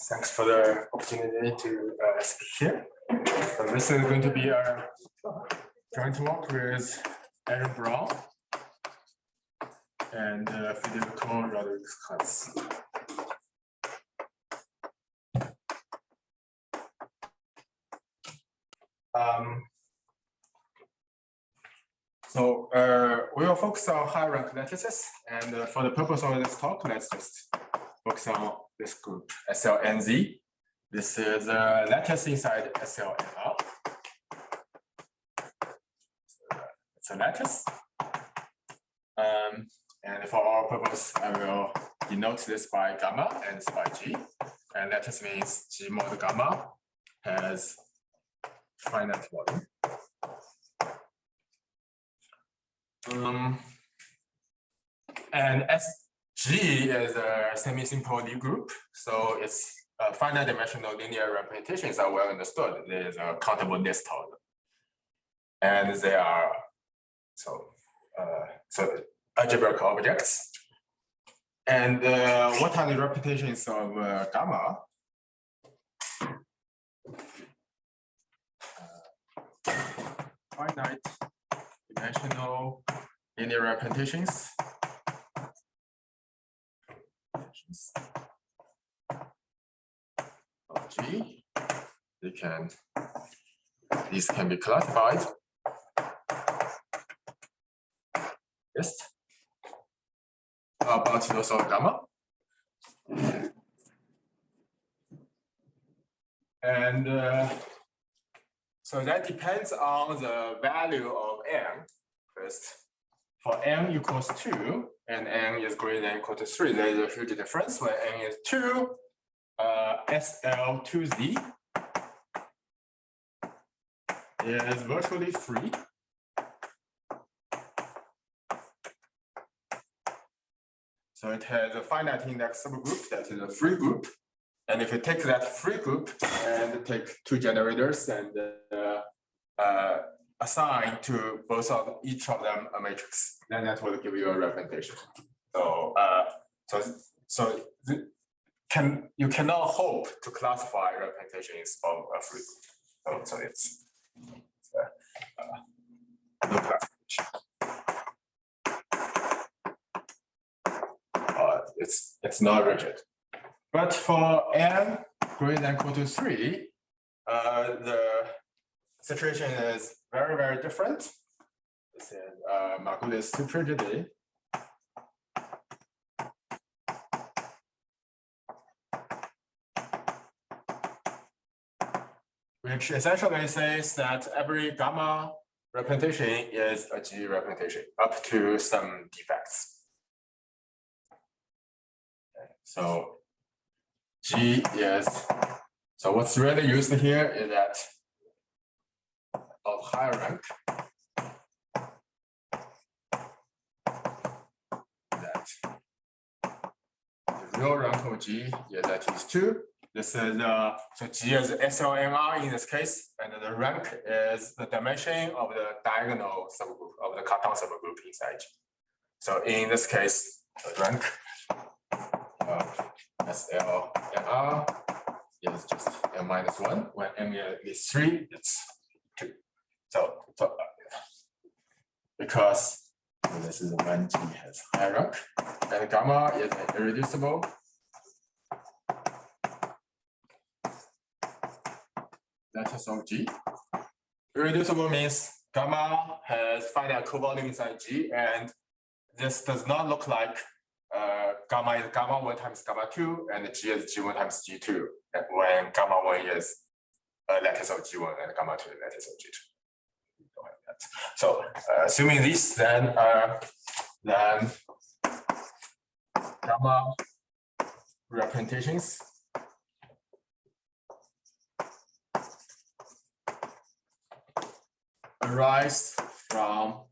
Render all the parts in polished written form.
Thanks for the opportunity to speak here. So this is going to be a joint work with Aaron Brown and Federico Rodriguez. So we will focus on high rank lattices, and for the purpose of this talk, let's just focus on this group SLNZ. This is a lattice inside SLNR. It's a lattice. And for our purpose, I will denote this by gamma and this by G. And lattice means G mod gamma has finite volume. And SG is a semi-simple Lie group, so its finite dimensional linear representations are well understood. There is a countable list of them, and they are so algebraic objects. And what are the representations of gamma? Finite dimensional linear representations of G. These can be classified. Yes. How about those of gamma? And so that depends on the value of n. First, for n equals 2 and n is greater than or equal to 3, there is a huge difference. When n is 2, SL2Z is virtually free. So it has a finite index subgroup that is a free group. And if you take that free group and take two generators and assign to each of them a matrix, then that will give you a representation. You cannot hope to classify representations of a free group. So it's no classification. It's not rigid. But for n greater than or equal to 3, the situation is very, very different. This is Margulis superrigidity. Which essentially says that every gamma representation is a G representation up to some defects. So G is, so what's really used here is that of higher rank, that the real rank of G is that is 2. This is so G is SLNR in this case, and the rank is the dimension of the diagonal subgroup of the Cartan subgroup inside G. So in this case, the rank of SLNR is just n minus 1. When n is 3, it's 2. So because this is when G has high rank, and gamma is irreducible. Lattice of G. Irreducible means gamma has finite covolume inside G, and this does not look like gamma is gamma 1 times gamma 2, and G is G1 times G2, when gamma 1 is a lattice of G1 and gamma 2 is lattice of G2. So assuming this, then gamma representations arise from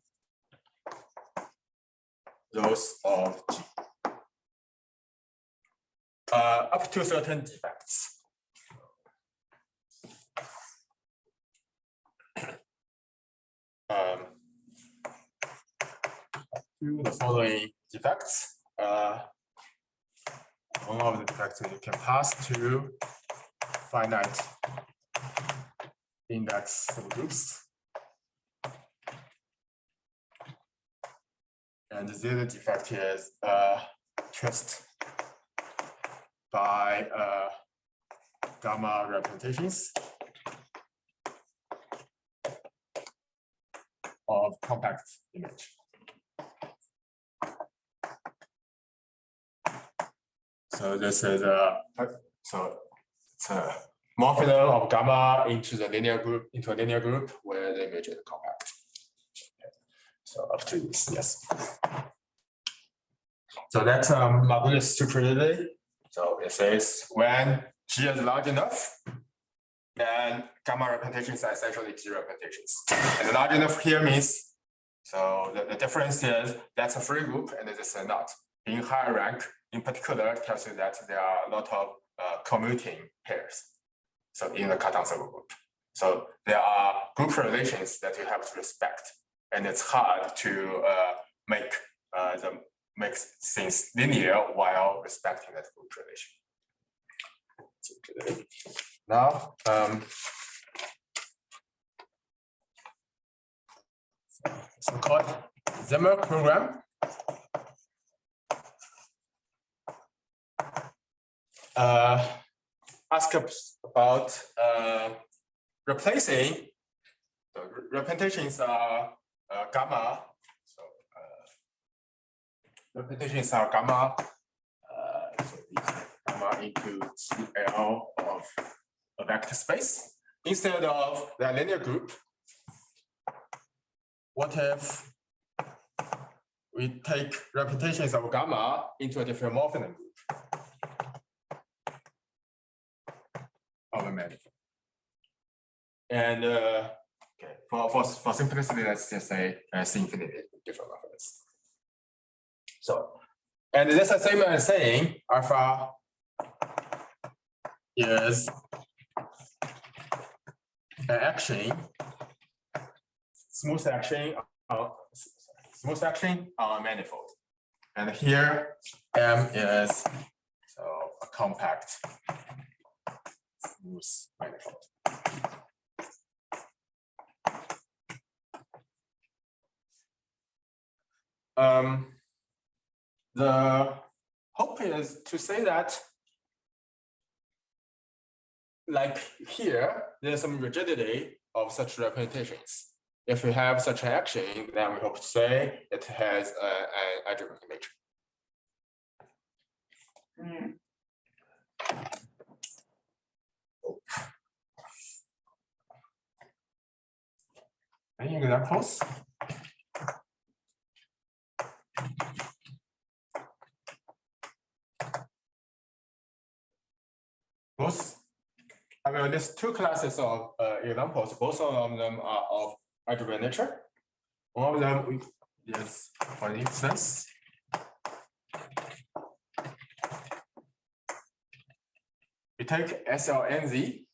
those of G up to certain defects. To the following defects. one of the vectors you can pass to finite index subgroups. And the other defect is twist by gamma representations of compact image. So this is so it's a morphism of gamma into a linear group where the image is compact. Okay. So up to this, yes. So that's Margulis superioridity. So it says when G is large enough, then gamma representations are essentially G representations. And large enough here means, so the difference is that's a free group and this is not. Being higher rank, in particular, tells you that there are a lot of commuting pairs. So in the Cartan subgroup. So there are group relations that you have to respect. And it's hard to make things linear while respecting that group relation. Now, so-called Zimmer program. Ask about replacing the representations are gamma. So representations are gamma. So gamma into GL of a vector space instead of the linear group. What if we take representations of gamma into a different morphism group of a manifold? And okay, for simplicity, let's just say infinity different morphisms. So, and this is the same as saying alpha is an action, smooth action on a manifold. And here M is so a compact smooth manifold. The hope is to say that, like here, there's some rigidity of such representations. If we have such an action, then we hope to say it has an algebraic nature. Any examples? Both, I mean, there's two classes of examples. Both of them are of algebraic nature. One of them is, for instance, we take SLNZ.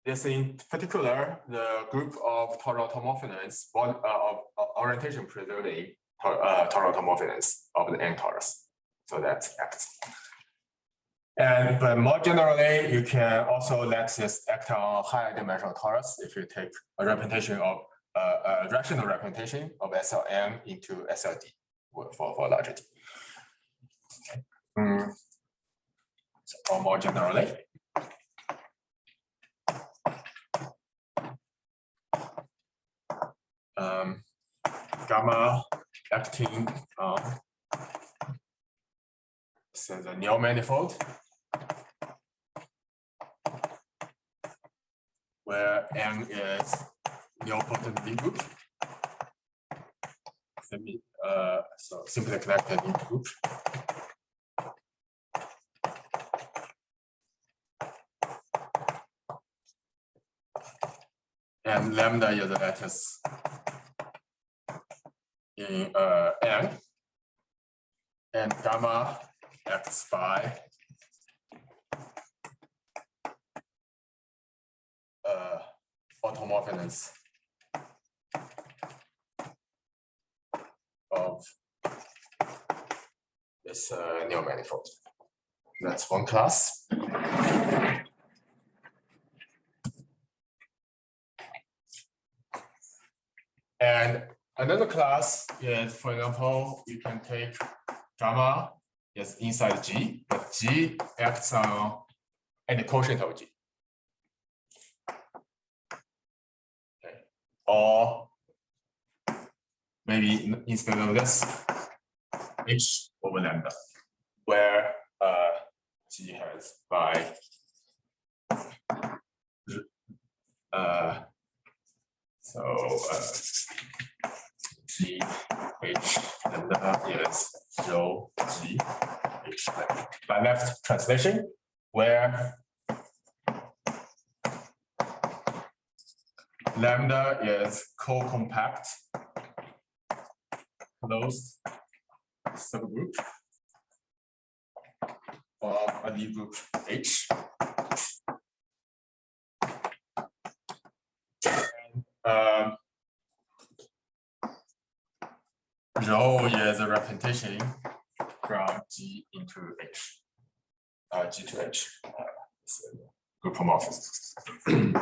This in particular, the group of Taurel automorphisms of orientation preserving Taurel automorphisms of the N torus. So that's X. But more generally, you can also let this act on higher dimensional torus if you take a representation of a rational representation of SLM into SLD for larger D. Okay. So, or more generally. Gamma acting on the Neumann manifold, where N is nilpotent D group, so simply connected in group. And lambda is the lattice in N, and gamma acts by automorphisms of this Neumann manifold. That's one class. And another class is, for example, you can take gamma is inside G, but G acts on any quotient of G. Okay. Or maybe instead of this, H over lambda, where G has by G H lambda is rho G H lambda. By left translation, where lambda is co-compact closed subgroup of a Lie group H. And, rho is a representation from G into H, G to H, group homomorphism.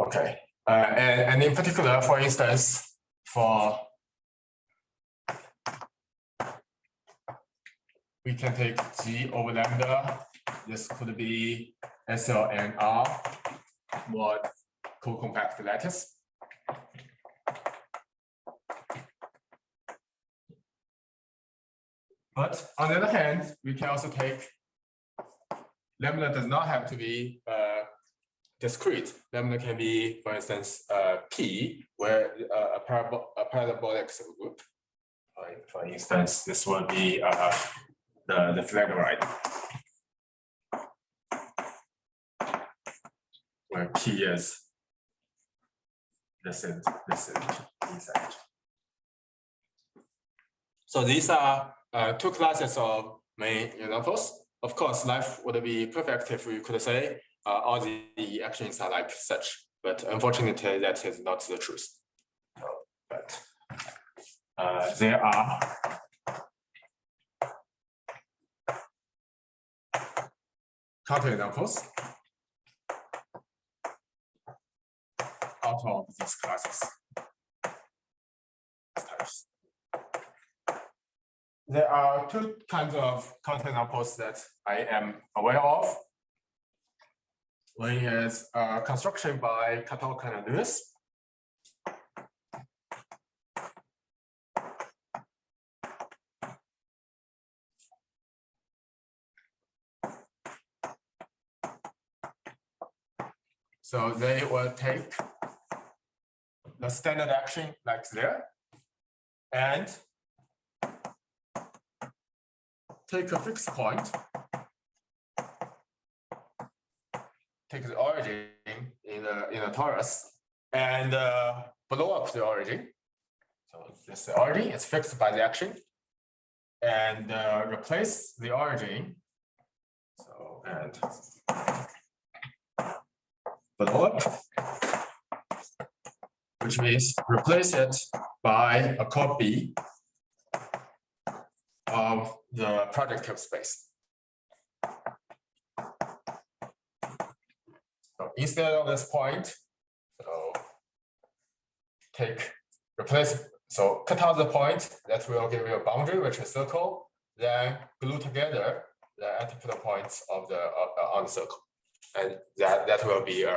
Okay, and in particular, for instance, we can take G over lambda. This could be SLNR mod co-compact lattice. But on the other hand, we can also take lambda does not have to be discrete. Lambda can be, for instance, P, where a parabolic subgroup. For instance, this would be the flagride, where P is this and inside. So these are two classes of main examples. Of course, life would be perfect if we could say all the actions are like such, but unfortunately, that is not the truth. But there are counterexamples out of these classes. There are two kinds of counterexamples that I am aware of. One is construction by Catalog and Lewis. So they will take the standard action like there and take a fixed point, take the origin in a torus, and blow up the origin. So this the origin is fixed by the action, and replace the origin. So and blow up, which means replace it by a copy of the projective space. So instead of this point, so cut out the point that will give you a boundary, which is circle, then glue together the antipode points of the on the circle, and that will be a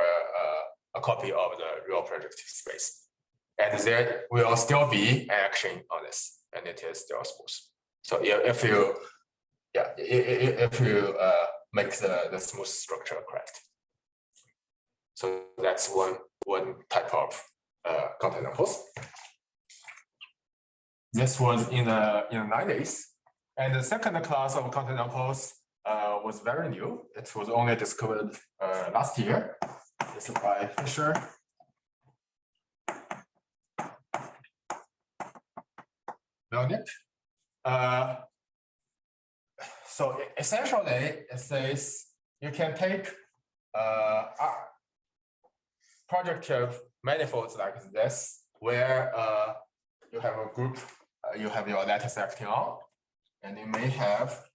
copy of the real projective space. And there will still be an action on this, and it is still smooth. So if you make the smooth structure correct. So that's one type of counterexamples. This was in the 90s, and the second class of counterexamples was very new. It was only discovered last year. This is by Fisher. So essentially, it says you can take projective manifolds like this, where you have a group, you have your lattice acting on, and you may have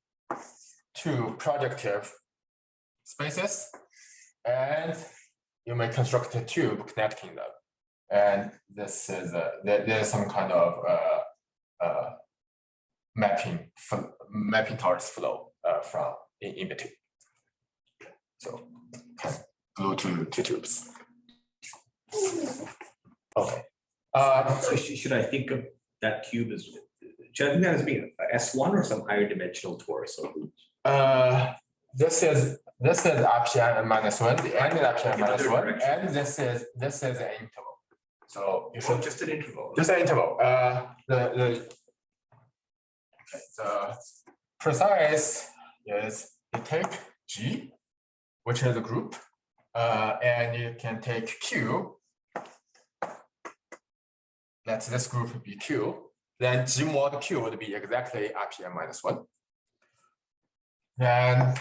two projective spaces, and you may construct a tube connecting them. And this is there's some kind of mapping towards flow from in between. So glue two tubes. Okay. So should I think of that cube as, should I think that as being S1 or some higher dimensional torus? This is RPN -1, the end is RPN -1, and this is an interval. So you should just an interval. just an interval. The precise is you take G, which is a group, and you can take Q. Let this group be Q. Then G mod Q would be exactly RPN -1. Then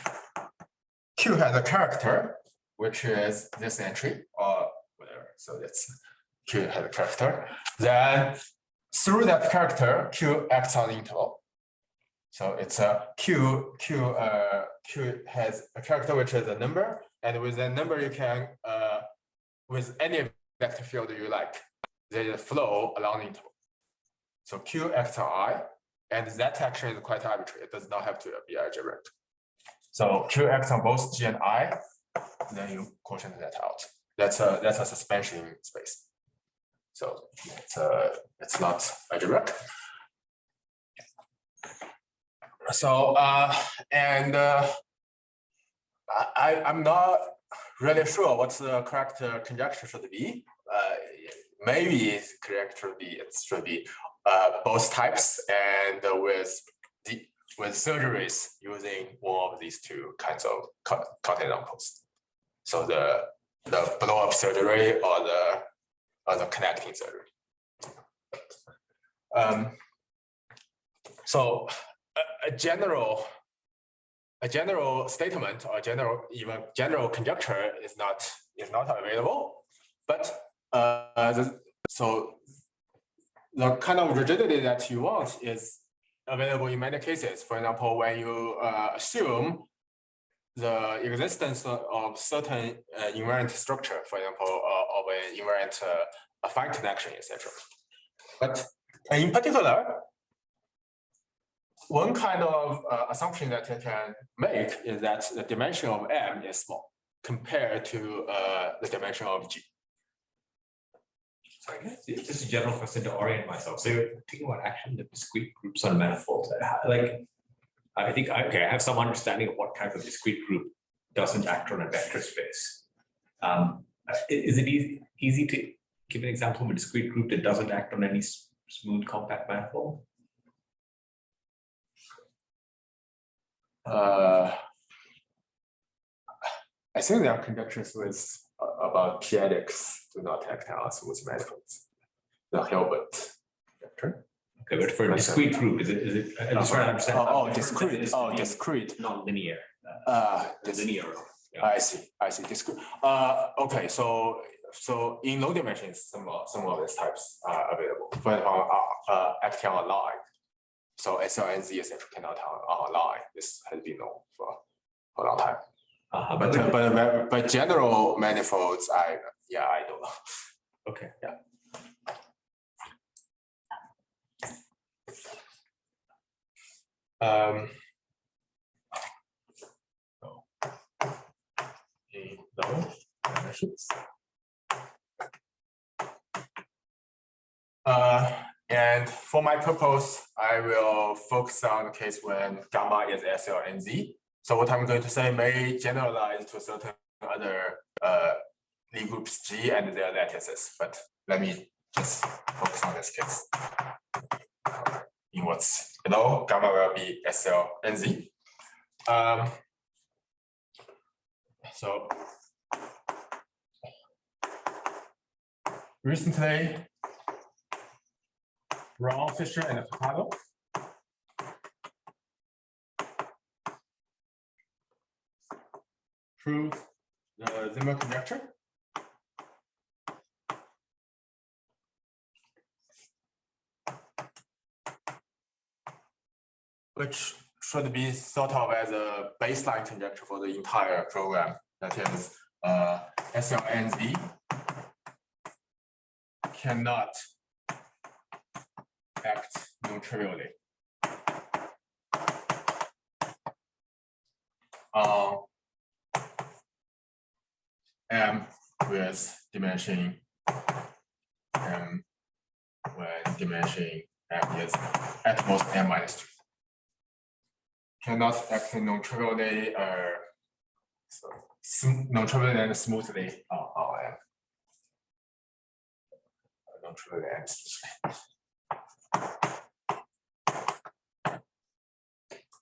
Q has a character, which is this entry or whatever. So that's Q has a character. Then through that character, Q acts on the interval. So it's a Q has a character which is a number, and with that number you can with any vector field you like, there's a flow along the interval. So Q acts on I, and that action is quite arbitrary. It does not have to be algebraic. So Q acts on both G and I, then you quotient that out. That's a suspension space. So it's not algebraic. So I'm not really sure what the correct conjecture should be. Maybe it's correct should be both types and with surgeries using one of these two kinds of counterexamples. So the blow up surgery or the connecting surgery. So a general statement or general conjecture is not available, but so the kind of rigidity that you want is available in many cases. For example, when you assume the existence of certain invariant structure, for example, of an invariant affine connection, etc. But in particular, one kind of assumption that you can make is that the dimension of M is small compared to the dimension of G. Sorry, this is a general question to orient myself. So you're thinking about actually the discrete groups on manifolds. Like, I think, okay, I have some understanding of what kind of discrete group doesn't act on a vector space. Is it easy to give an example of a discrete group that doesn't act on any smooth compact manifold? I think there are conjectures with about PX do not act on smooth manifolds. The Hilbert conjecture. Okay, but for a discrete group, is it? I'm just trying to understand. Discrete. Non-linear. Linear. Yeah. I see. Discrete. Okay, so in low dimensions, some of these types are available. For example, acting on a line. So SLNZ etc. cannot act on a line. This has been known for a long time. But general manifolds, I don't know. Okay. Yeah. And for my purpose, I will focus on the case when gamma is SLNZ. So what I'm going to say may generalize to certain other Lie groups G and their lattices, but let me just focus on this case. In what's below, gamma will be SLNZ. So recently, Brown-Fisher and Hurtado proved the Zimmer conjecture. which should be thought of as a baseline conjecture for the entire program. That is, SLNZ cannot act non-trivially on M with dimension M when dimension M is at most M minus 2. Cannot act non-trivially non-trivially and smoothly on M. Non-trivially and smoothly.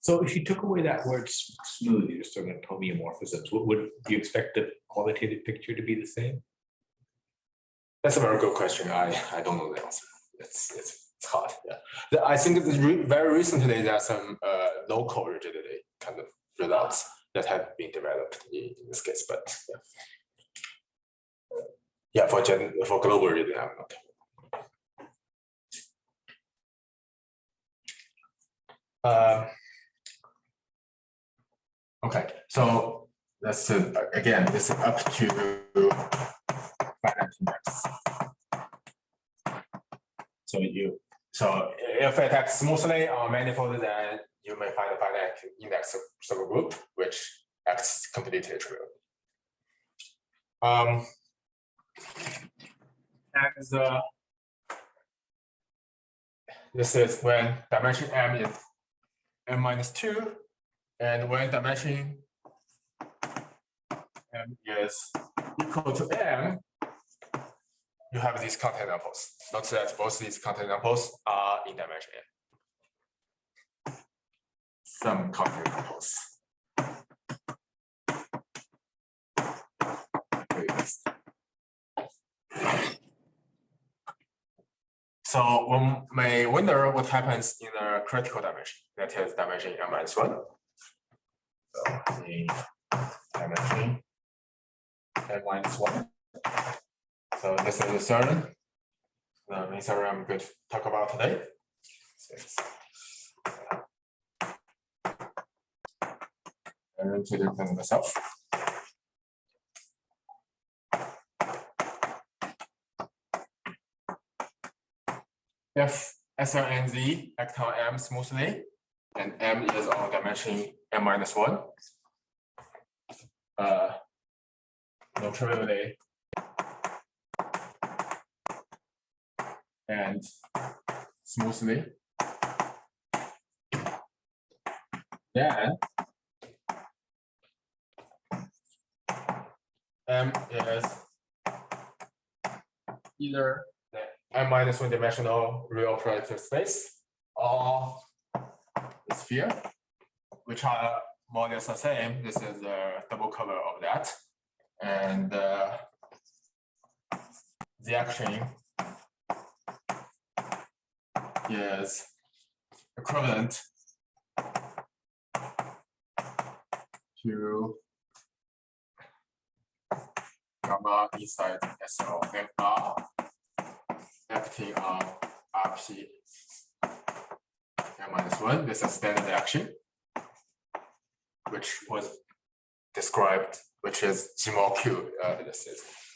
So if you took away that word smooth, you're still going to homeomorphisms. Would you expect the qualitative picture to be the same? That's a very good question. I don't know the answer. It's hard. Yeah. I think very recently there are some local rigidity kind of results that have been developed in this case, but yeah, for global rigidity, I'm not. Okay, so that's again, this is up to finite index. So if it acts smoothly on manifold, then you may find a finite index subgroup which acts completely trivial. And this is when dimension M is M minus 2. And when dimension M is equal to M, you have these counterexamples. Note that both these counterexamples are in dimension M. Some counterexamples. So one may wonder what happens in a critical dimension, that is dimension M minus 1. So the dimension M minus 1. So this is the theorem. The main theorem I'm going to talk about today. I'm going to represent myself. If SLNZ act on M smoothly, and M is on dimension M minus 1, non-trivially, and smoothly, then M is either the M minus 1 dimensional real projective space or the sphere, which are more or less the same. This is the double cover of that. And the action is equivalent to gamma inside SL and R acting on RP M minus 1. This is standard action, which was described, which is Zimmer Q.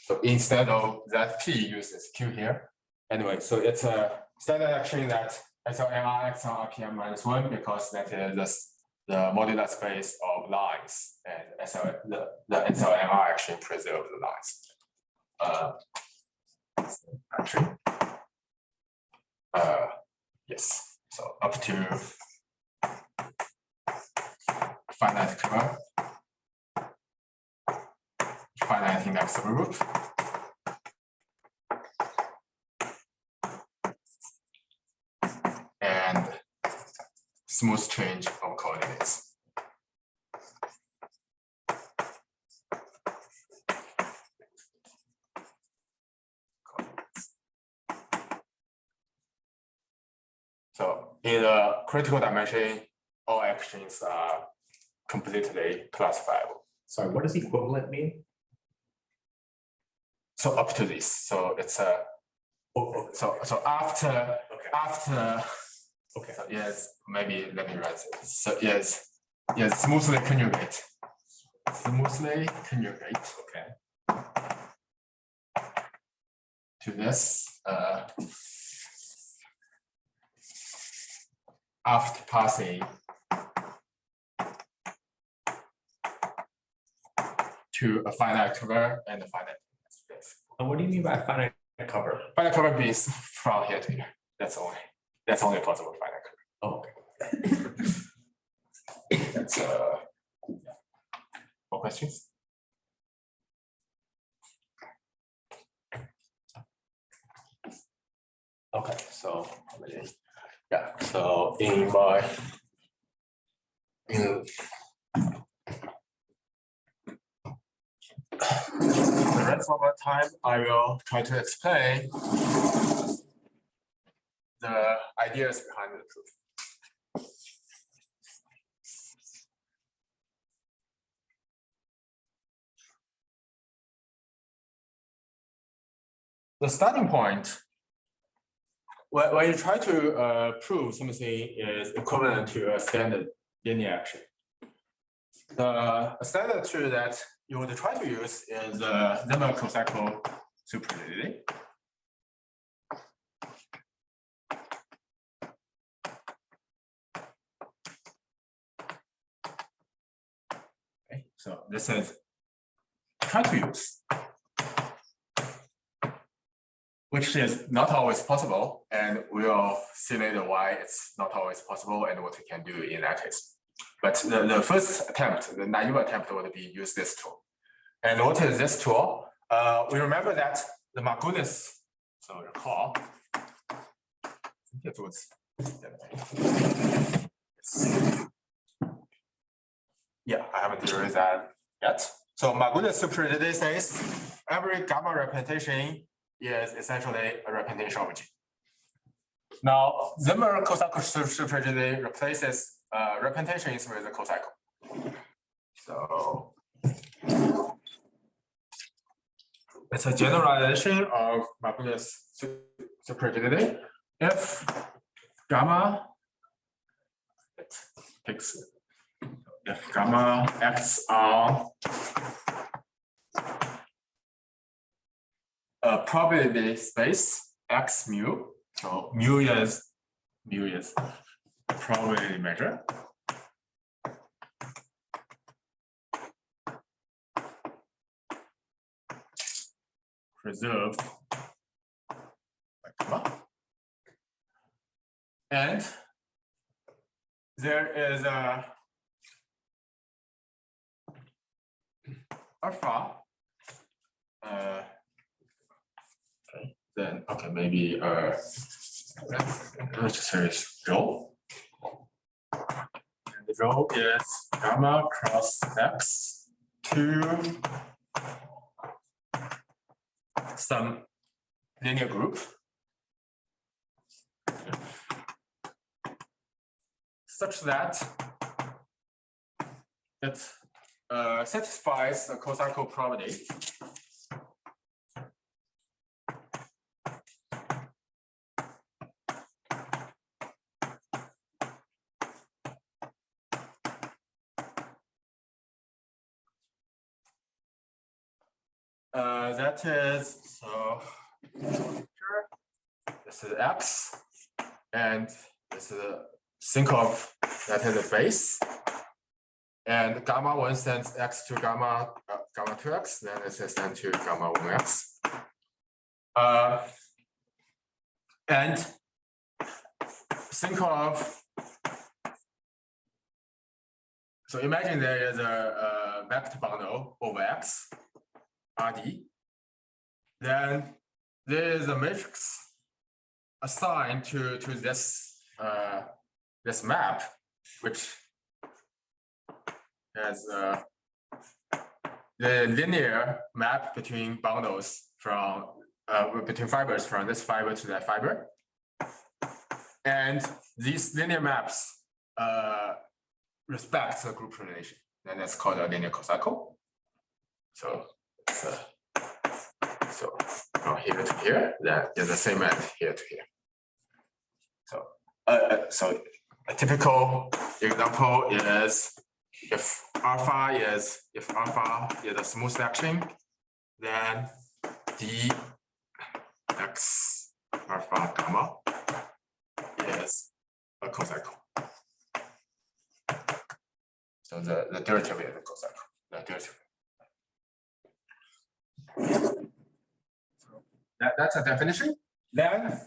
So instead of that P uses Q here. Anyway, so it's a standard action that SLNR acts on RPM minus 1 because that is the modular space of lines, and the SLNR action preserves the lines. Action. Yes. So up to finite cover, finite index subgroup. And smooth change of coordinates. So in a critical dimension, all actions are completely classifiable. Sorry, what does equivalent mean? So up to this. So it's a so after Okay. So yes, maybe let me write it. So yes, smoothly conjugate. Smoothly conjugate. Okay. To this after passing to a finite cover and a finite space. And what do you mean by finite cover? Finite cover means from here to here. That's only possible finite cover. Oh, okay. That's more questions? Okay, so yeah, so in the rest of the time, I will try to explain the ideas behind the proof. The starting point, when you try to prove something is equivalent to a standard linear action, the standard true that you would try to use is the Zimmer cocycle superrigidity. Okay, so this is try to use, which is not always possible, and we'll see later why it's not always possible and what we can do in that case. But the first attempt, the naive attempt, would be use this tool. And what is this tool? We remember that the Margulis, so recall, it was, yeah, I haven't erased that yet. So Margulis superrigidity says every gamma representation is essentially a representation of G. Now, Zimmer cocycle superrigidity replaces representations with a cocycle. So it's a generalization of Margulis superrigidity. If gamma, if gamma acts on a probability space X mu, so mu is a probability measure. Preserved by gamma. And there is a alpha. Okay, then okay, maybe let's just say rho. And the rho is gamma cross X to some linear group. Such that it satisfies the cocycle property. That is, so this is X, and this is a think of that is a base, and gamma 1 sends X to gamma 2X, then it is sent to gamma 1X. And think of, so imagine there is a vector bundle over X, RD. Then there is a matrix assigned to this this map, which has the linear map between bundles from between fibers from this fiber to that fiber, and these linear maps respect the group relation, and that's called a linear cocycle. So it's so from here to here, that is the same as here to here. So So a typical example is if alpha is a smooth section, then dx alpha gamma is a cocycle. So the derivative is a cocycle. The derivative. That's a definition. Then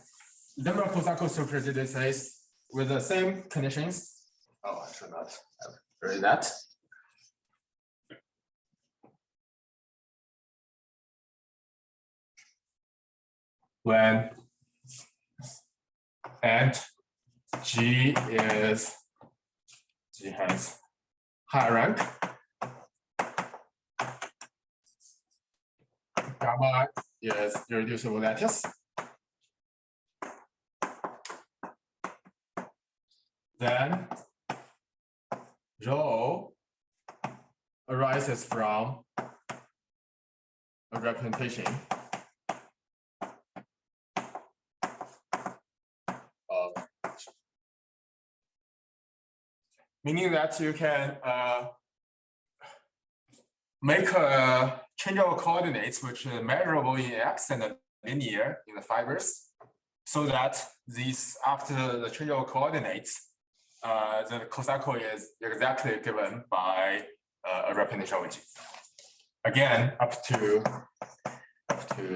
Zimmer cocycle superseded says with the same conditions. Oh, I should not have written that. When and G has high rank, gamma is irreducible lattice. Then rho arises from a representation of, meaning that you can make a change of coordinates which is measurable in x and linear in the fibers, so that these after the change of coordinates, the cocycle is exactly given by a representation of G. Again, up to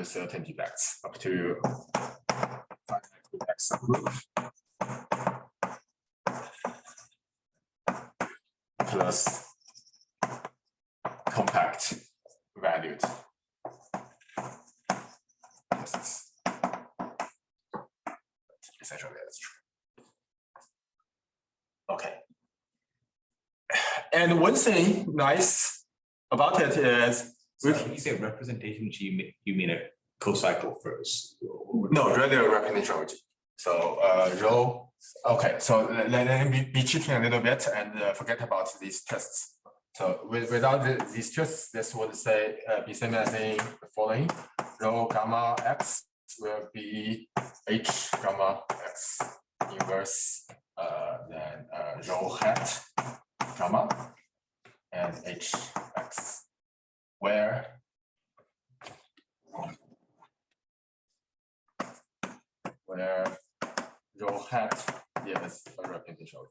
certain defects, up to finite x subgroup plus compact valued tests. Essentially, that's true. Okay. And one thing nice about it is, when you say representation G, you mean a cocycle first? No, rather a representation of G. So rho. Okay, so let me be cheating a little bit and forget about these tests. So without these tests, this would say be same as saying the following: rho gamma x will be h gamma x inverse then rho hat gamma and h x, where rho hat is a representation of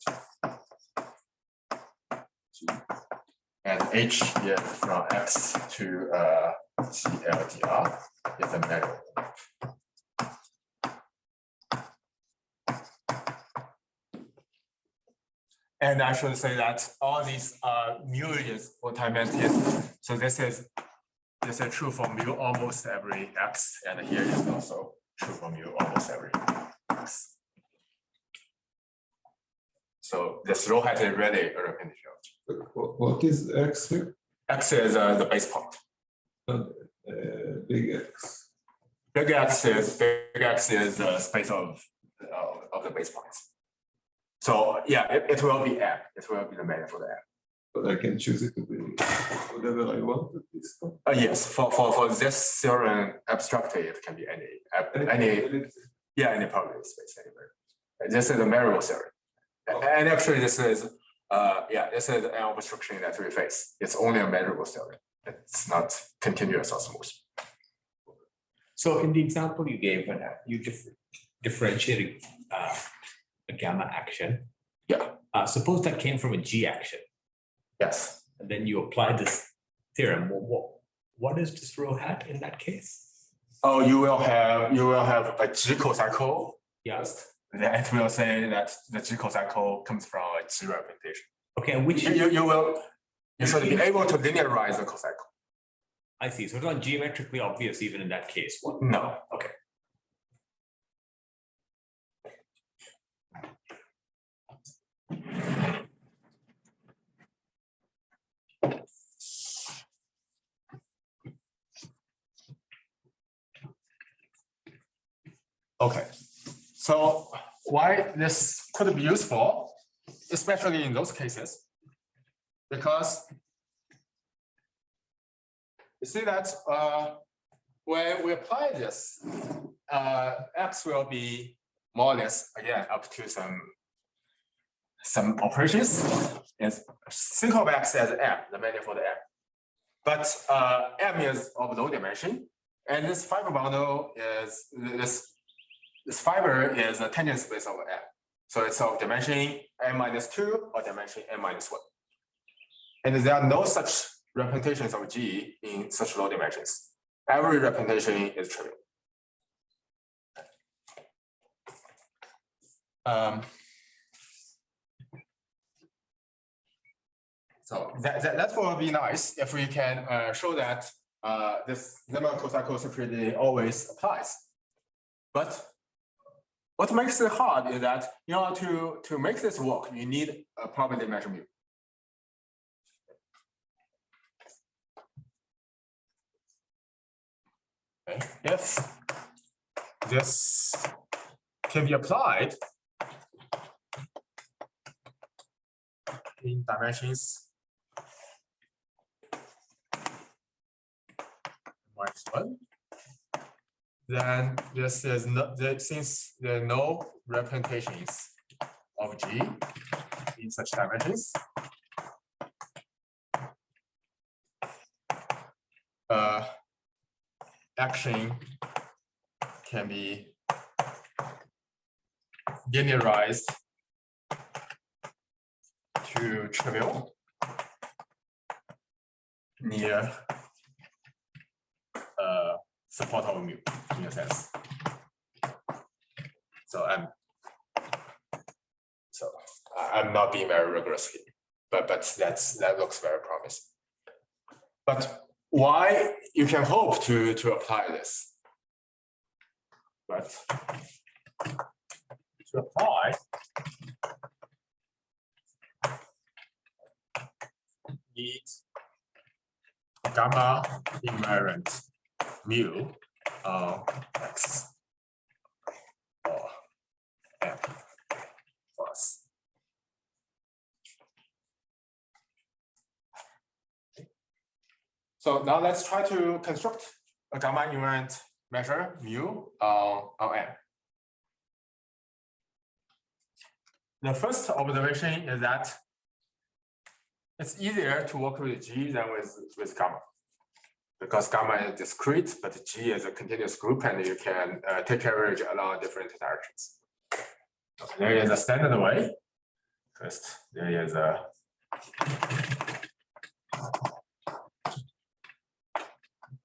G. And h is from x to CLDR is a measure. And I should say that all these mu is what I meant is, so this is true for mu almost every x, and here is also true for mu almost every x. So this rho hat is really a representation of G. What is x here? X is the base point. Big X. Big X is the space of the base points. So yeah, it will be M. It will be the manifold M. But I can choose it to be whatever I want at this point. Yes, for this theorem abstractly, it can be any probability space anywhere. This is a measurable theorem. Oh. And actually, this is this is an obstruction that we face. It's only a measurable theorem. It's not continuous or smooth. So in the example you gave, when you differentiated a gamma action, suppose that came from a G action. Yes. And then you apply this theorem. What is this rho hat in that case? Oh, you will have a G cocycle. Yes. Then it will say that the G cocycle comes from a G representation. Okay, and which you should be able to linearize the cocycle. I see. So it's not geometrically obvious even in that case. What? No. Okay. Okay. So why this could be useful, especially in those cases, because you see that when we apply this, x will be more or less again up to some operations. Is think of X as M, the manifold M. But M is of low dimension, and this fiber bundle is this fiber is a tangent space of M. So it's of dimension n-2 or dimension n-1. And there are no such representations of G in such low dimensions. Every representation is trivial. So that will be nice if we can show that this Zimmer cocycle security always applies. But what makes it hard is that in order to make this work, you need a probability measure mu. Okay. If this can be applied in dimensions -1, then this is not since there are no representations of G in such dimensions, action can be linearized to trivial near support of mu in a sense. So I'm not being very rigorous here, but that looks very promising. But why you can hope to apply this? But to apply, need gamma invariant mu X or M plus. So now let's try to construct a gamma invariant measure mu on M. The first observation is that it's easier to work with G than with gamma, because gamma is discrete, but G is a continuous group, and you can take average along different directions. Okay, there is a standard way. First, there is a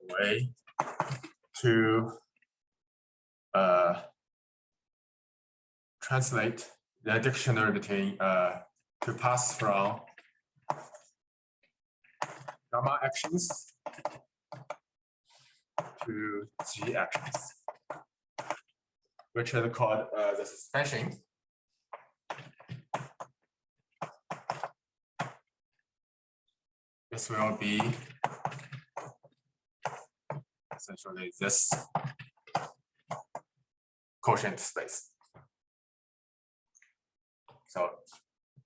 way to translate the dictionary between to pass from gamma actions to G actions, which is called the suspension. This will be essentially this quotient space. So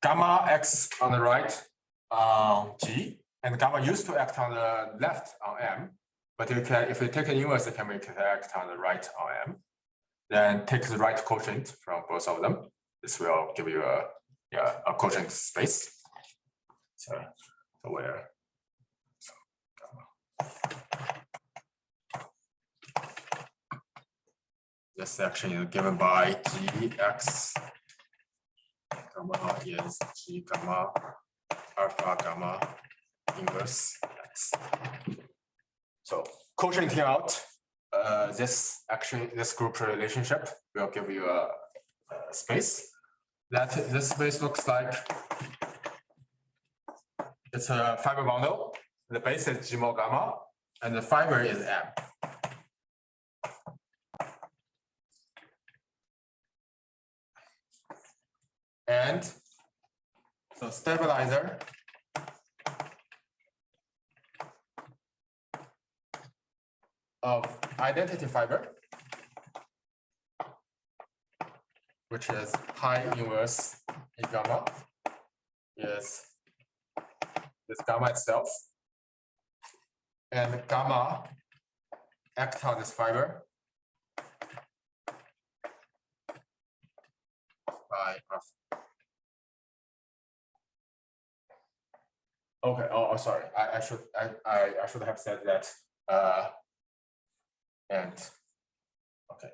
gamma acts on the right on G, and gamma used to act on the left on M. But you can, if you take an inverse, it can make it act on the right on M. Then take the right quotient from both of them. This will give you a quotient space. So where this section is given by Gx gamma is G gamma alpha gamma inverse X. So quotienting out this group relationship will give you a space. This space looks like it's a fiber bundle. The base is G mod gamma, and the fiber is M. And so stabilizer of identity fiber, which is high inverse E gamma, is this gamma itself. And gamma act on this fiber by alpha. Okay. Oh, sorry. I should have said that. And okay.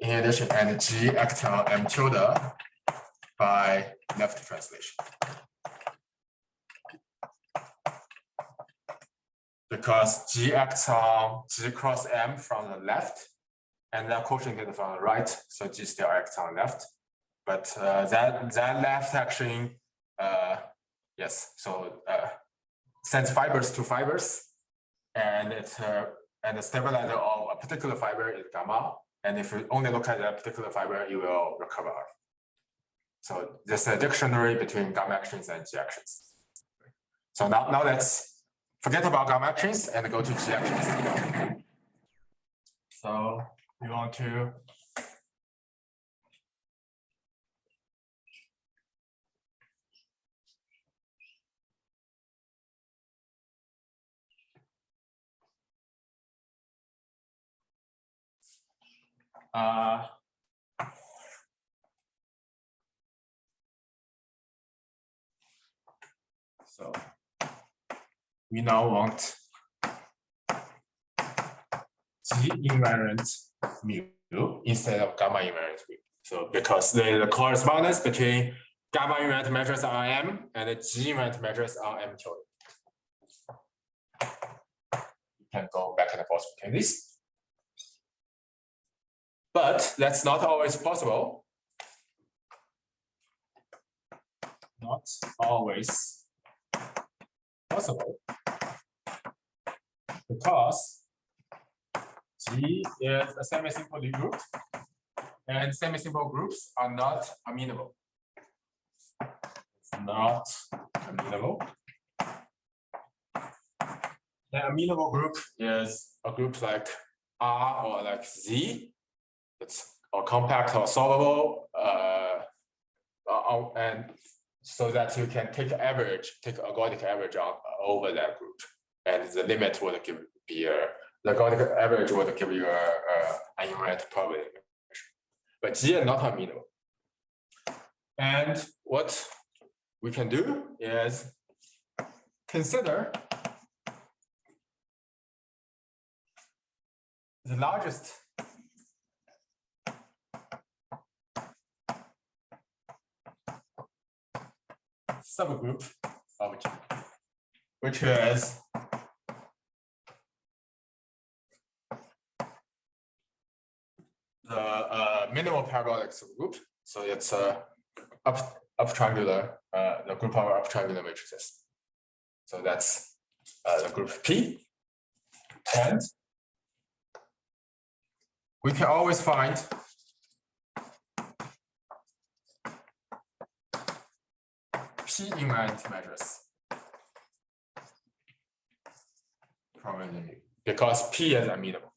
In addition, and G act on M tilde by left translation. Because G acts on G cross M from the left, and then quotient is from the right, so G still acts on left. But that left action, yes, so sends fibers to fibers, and the stabilizer of a particular fiber is gamma. And if you only look at that particular fiber, you will recover alpha. So there's a dictionary between gamma actions and G actions. So now let's forget about gamma actions and go to G actions. So we want to so we now want G invariant mu instead of gamma invariant mu. So because the correspondence between gamma invariant measures on M and the G invariant measures on M tilde. You can go back and forth between these. But that's not always possible. Not always possible. Because G is a semisimple group, and semisimple groups are not amenable. It's not amenable. The amenable group is a group like R or like Z. It's or compact or solvable, and so that you can take average, take ergodic average over that group, and the limit would be the ergodic average would give you an invariant probability. But G is not amenable. And what we can do is consider the largest subgroup of G, which is the minimal parabolic subgroup. So it's up triangular, the group of up triangular matrices. So that's the group P. And we can always find P invariant measures because P is amenable.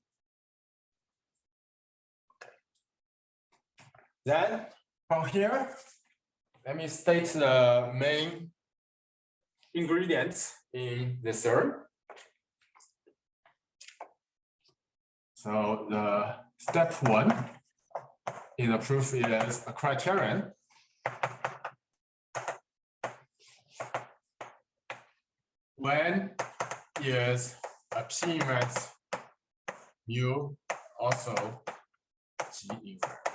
Okay. Then from here, let me state the main ingredients in this theorem. So the step one in the proof is a criterion when is a P invariant mu also G invariant.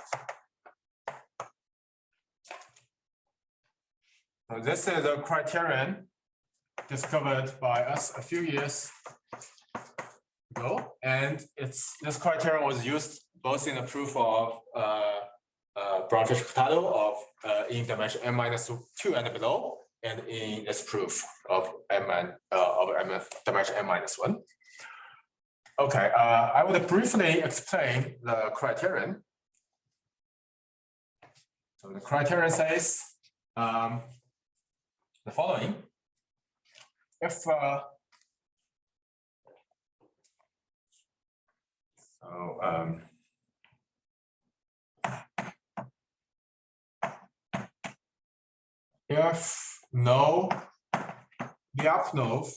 So this is a criterion discovered by us a few years ago, and this criterion was used both in the proof of Brown-Fisher-Hurtado of in dimension n-2 and below, and in this proof of dimension n-1. Okay, I would briefly explain the criterion. So the criterion says the following: if if no Lyapunov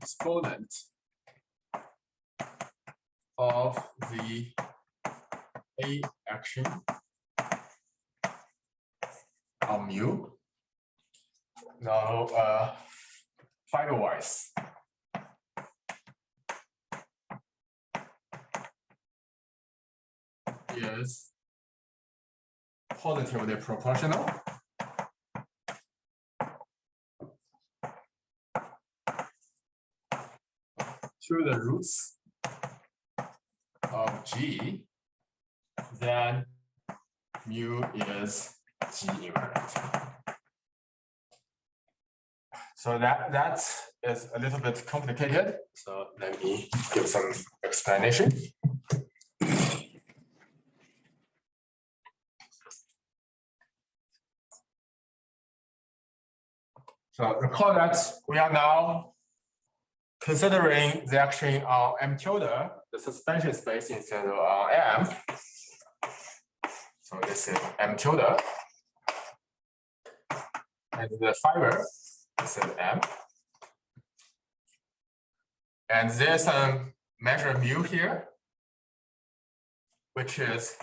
exponent of the A action on mu. Now, fiber-wise, is positively proportional to the roots of G, then mu is G invariant. So that is a little bit complicated. So let me give some explanation. So recall that we are now considering the action on M tilde, the suspension space instead of on M. So this is M tilde. And the fiber, this is M. And there's a measure mu here, which is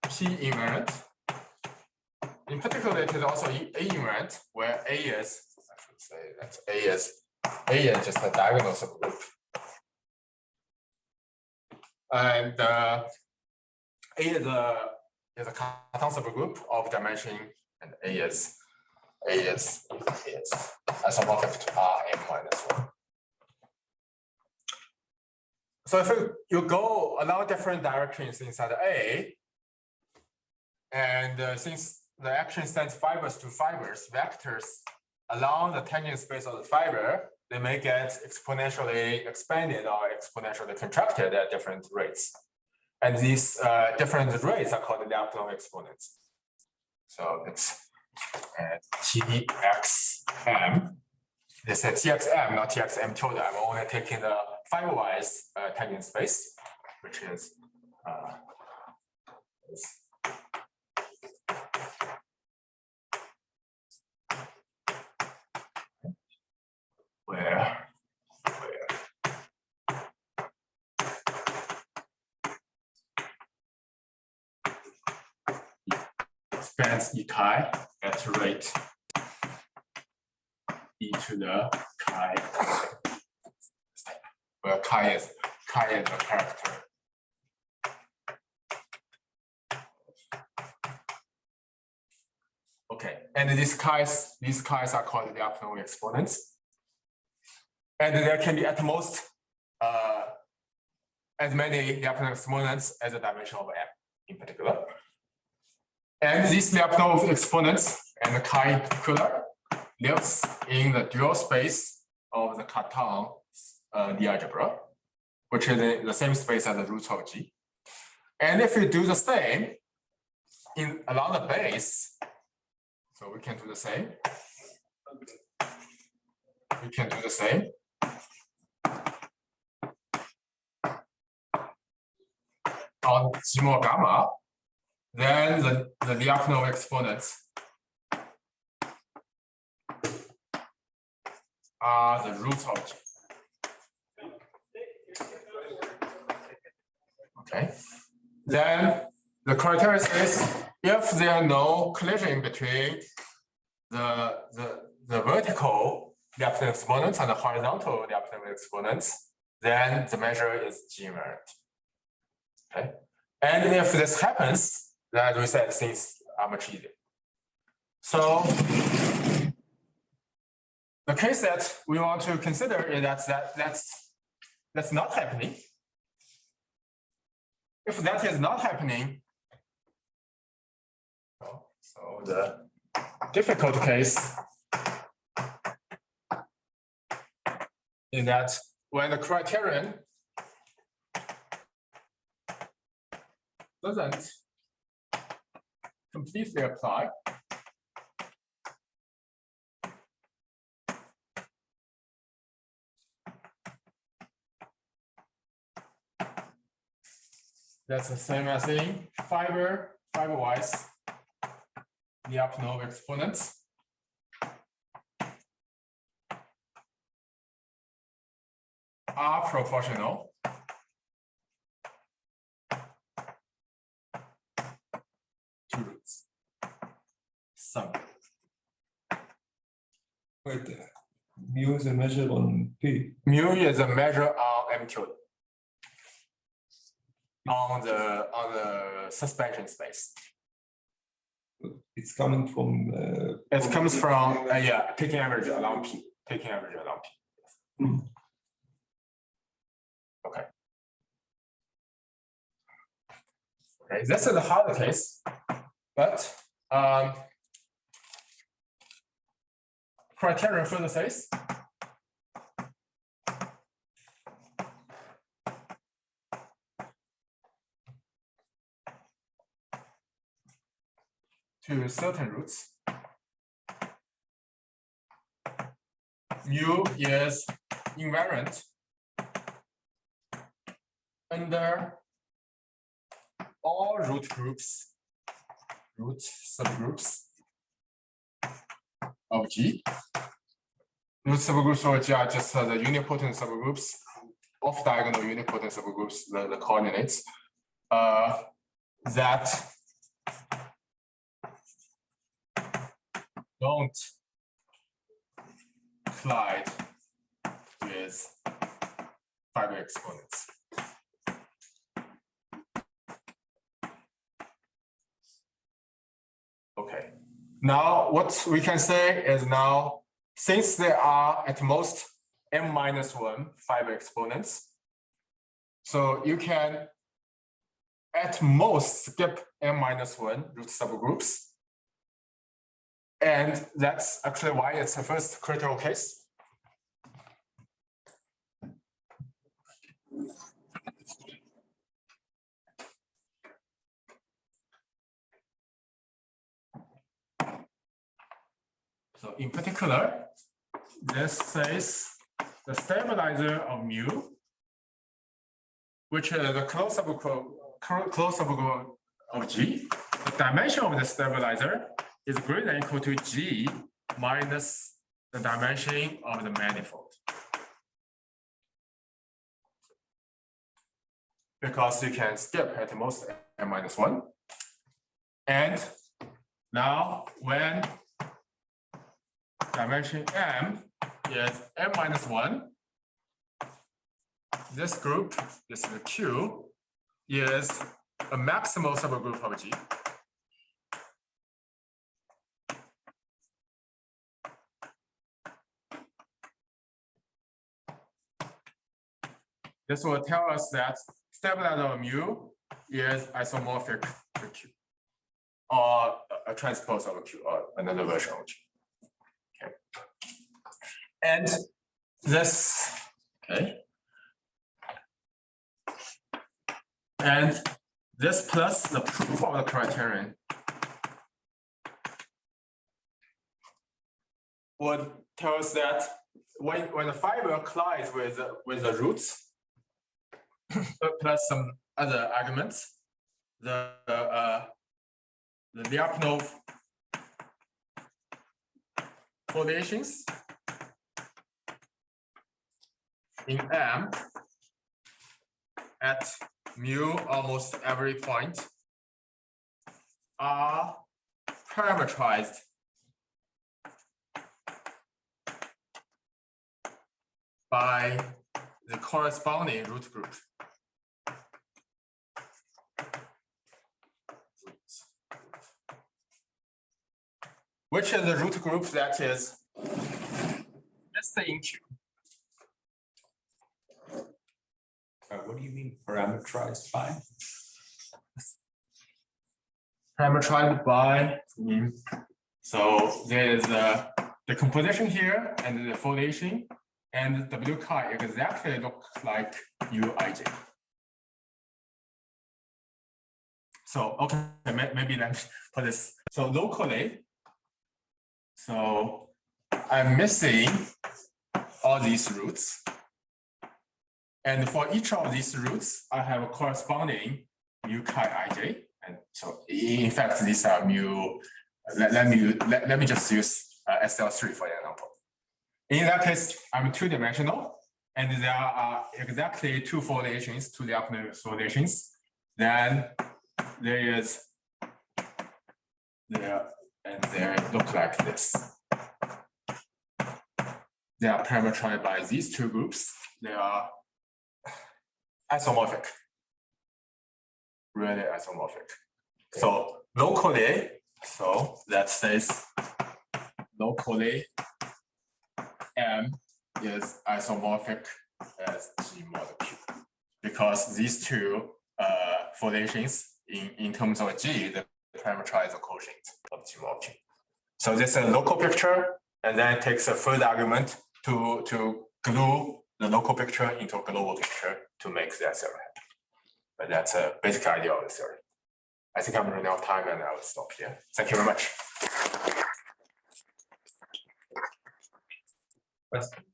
P invariant. In particular, it is also A invariant, where A is, I should say that A is just a diagonal subgroup. And A is a Cartan subgroup of dimension, and A is isomorphic to Rm-1. So if you go along different directions inside A, and since the action sends fibers to fibers, vectors along the tangent space of the fiber, they may get exponentially expanded or exponentially contracted at different rates. And these different rates are called Lyapunov exponents. So it's Txm. This is Txm, not Txm tilde. I'm only taking the fiber-wise tangent space, which is where spans E chi at rate e to the chi, where chi is a character. Okay, and these chi's are called the Lyapunov exponents. And there can be at most as many Lyapunov exponents as the dimension of M in particular. And these Lyapunov exponents and the chi-equivalent lives in the dual space of the Cartan D algebra, which is the same space as the roots of G. And if we do the same along the base, so we can do the same. We can do the same. On G mod gamma, then the Lyapunov exponents are the roots of G. Okay. Then the criterion is if there are no collision between the vertical Lyapunov exponents and the horizontal Lyapunov exponents, then the measure is G invariant. Okay. And if this happens, then as we said, things are much easier. So the case that we want to consider is that's not happening. If that is not happening, so the difficult case is that when the criterion doesn't completely apply, that's the same as in fiber-wise Lyapunov exponents. Are proportional to roots. Sum. Wait, mu is a measure on P. Mu is a measure on M cubed. On the suspension space. It's coming from. It comes from yeah, taking average along P. Taking average along P. Hmm. Okay. Okay, this is a harder case, but criterion further says to certain roots, mu is invariant under all root subgroups of G. Root subgroups of G are just the unipotent subgroups, off diagonal unipotent subgroups, the coordinates that don't collide with fiber exponents. Okay. Now what we can say is now, since there are at most m-1 fiber exponents, so you can at most skip m-1 root subgroups. And that's actually why it's the first critical case. So in particular, this says the stabilizer of mu, which is the closed subgroup of G. The dimension of the stabilizer is greater than or equal to G minus the dimension of the manifold. Because you can skip at most m-1. And now when dimension m is m-1, this group, this is Q, is a maximal subgroup of G. This will tell us that stabilizer of mu is isomorphic to Q, or a transpose of Q, or another version of Q. Okay. And this, okay. And this plus the proof of the criterion would tell us that when the fiber collides with the roots, plus some other arguments, the Lyapunov foliations in M at mu almost every point are parametrized by the corresponding root group. Which is the root group that is listed in Q. What do you mean parameterized by? Parameterized by, so there's the composition here and the foliation, and W chi exactly look like Uij. So, okay, maybe let me put this. So locally, so I'm missing all these roots. And for each of these roots, I have a corresponding mu chi ij. And so in fact, these are mu, let me just use SL3 for example. In that case, I'm two-dimensional, and there are exactly two foliations, two Lyapunov foliations. Then there is there, and they look like this. they are parameterized by these two groups. They are isomorphic, really isomorphic. So locally, so that says locally M is isomorphic as G mod Q, because these two foliations in terms of G, they parameterize the quotient of G mod Q. So this is a local picture, and then it takes a further argument to glue the local picture into a global picture to make that theory happen. But that's a basic idea of the theory. I think I'm running out of time, and I will stop here. Thank you very much. Questions?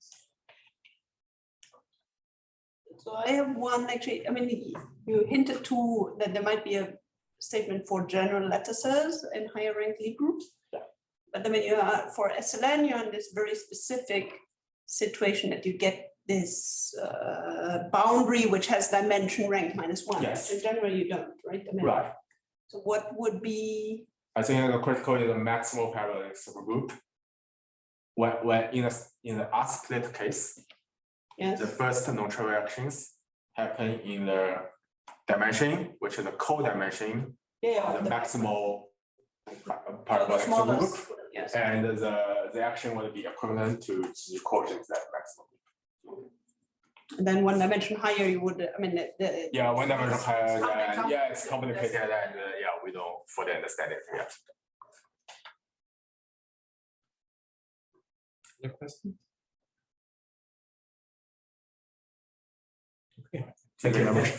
So I have one actually. I mean, you hinted to that there might be a statement for general lattices in higher rank Lie groups. Yeah. But I mean, you are for SLN, you're in this very specific situation that you get this boundary which has dimension rank -1. Yes. In general, you don't, right? I mean, Right. So what would be? I think the critical is the maximal parallel supergroup. When in the R-split case, Yes. the first non-trivial actions happen in the dimension, which is the co-dimension Yeah. of the maximal parallel supergroup, smallest. Yes. and the action will be equivalent to G quotient that maximum. And then one dimension higher, you would. I mean, the Yeah, one dimension higher, complicated. yeah, it's complicated, and yeah, we don't fully understand it yet. Other questions? Okay. Thank you very much.